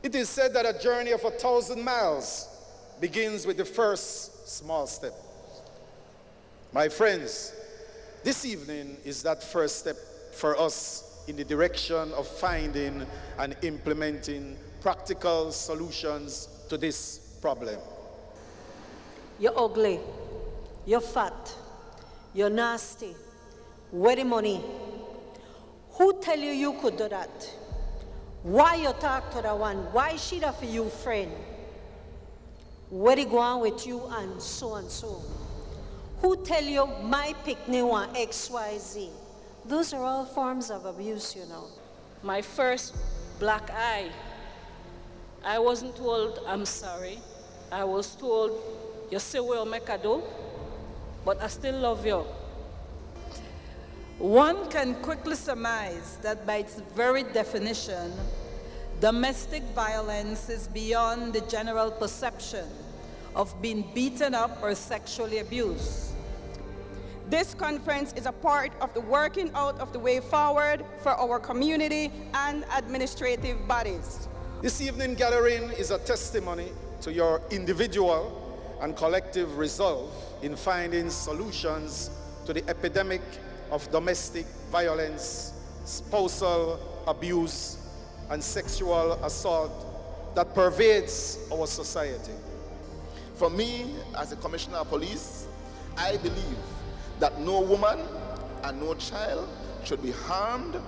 It is said that a journey of 1,000 miles begins with the first small step. My friends, this evening is that first step for us in the direction of finding and implementing practical solutions to this problem. You're ugly, you're fat, you're nasty, where the money? Who tell you you could do that? Why you talk to that one? Why she that for you friend? Where they go on with you and so and so? Who tell you my picnic want XYZ? Those are all forms of abuse, you know. My first black eye, I wasn't told I'm sorry. I was told you say we'll make a do, but I still love you. One can quickly surmise that by its very definition, domestic violence is beyond the general perception of being beaten up or sexually abused. This conference is a part of the working out of the way forward for our community and administrative bodies. This evening gathering is a testimony to your individual and collective resolve in finding solutions to the epidemic of domestic violence, spousal abuse, and sexual assault that pervades our society. For me, as a Commissioner of Police, I believe that no woman and no child should be harmed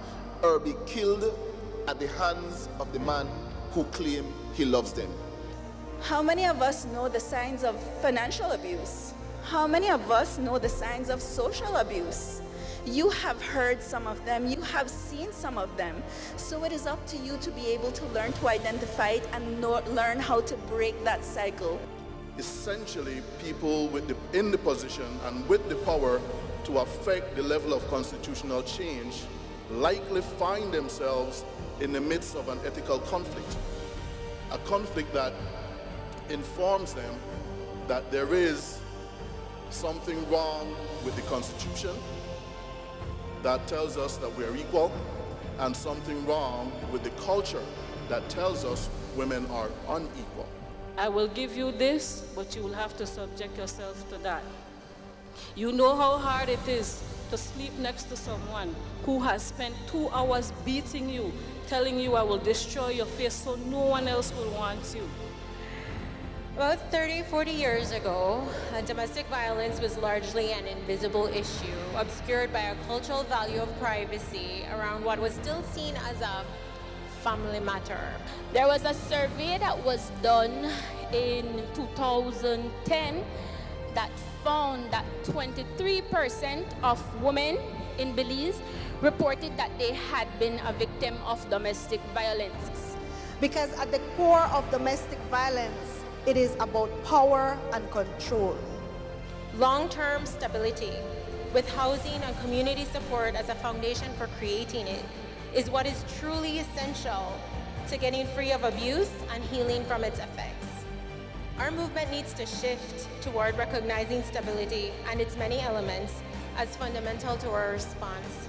or be killed at the hands of the man who claims he loves them. How many of us know the signs of financial abuse? How many of us know the signs of social abuse? You have heard some of them, you have seen some of them. So it is up to you to be able to learn to identify it and learn how to break that cycle. Essentially, people in the position and with the power to affect the level of constitutional change likely find themselves in the midst of an ethical conflict. A conflict that informs them that there is something wrong with the Constitution that tells us that we're equal, and something wrong with the culture that tells us women are unequal. I will give you this, but you will have to subject yourself to that. You know how hard it is to sleep next to someone who has spent 2 hours beating you, telling you I will destroy your face so no one else will want you. About 30, 40 years ago, domestic violence was largely an invisible issue, obscured by a cultural value of privacy around what was still seen as a family matter. There was a survey that was done in 2010 that found that 23% of women in Belize reported that they had been a victim of domestic violence. Because at the core of domestic violence, it is about power and control. Long-term stability, with housing and community support as a foundation for creating it, is what is truly essential to getting free of abuse and healing from its effects. Our movement needs to shift toward recognizing stability and its many elements as fundamental to our response.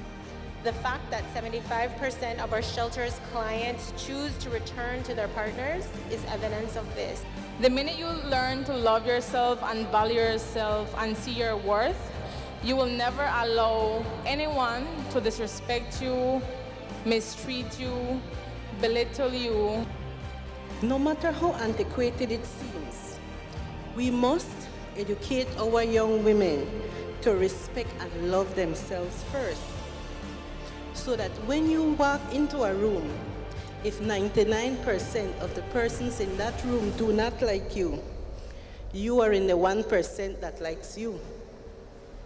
The fact that 75% of our shelter's clients choose to return to their partners is evidence of this. The minute you learn to love yourself and value yourself and see your worth, you will never allow anyone to disrespect you, mistreat you, belittle you. No matter how antiquated it seems, we must educate our young women to respect and love themselves first. So that when you walk into a room, if 99% of the persons in that room do not like you, you are in the 1% that likes you.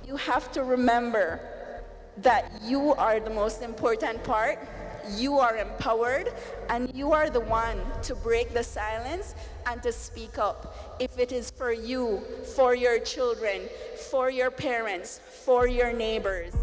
You have to remember that you are the most important part, you are empowered, and you are the one to break the silence and to speak up. If it is for you, for your children, for your parents, for your neighbors.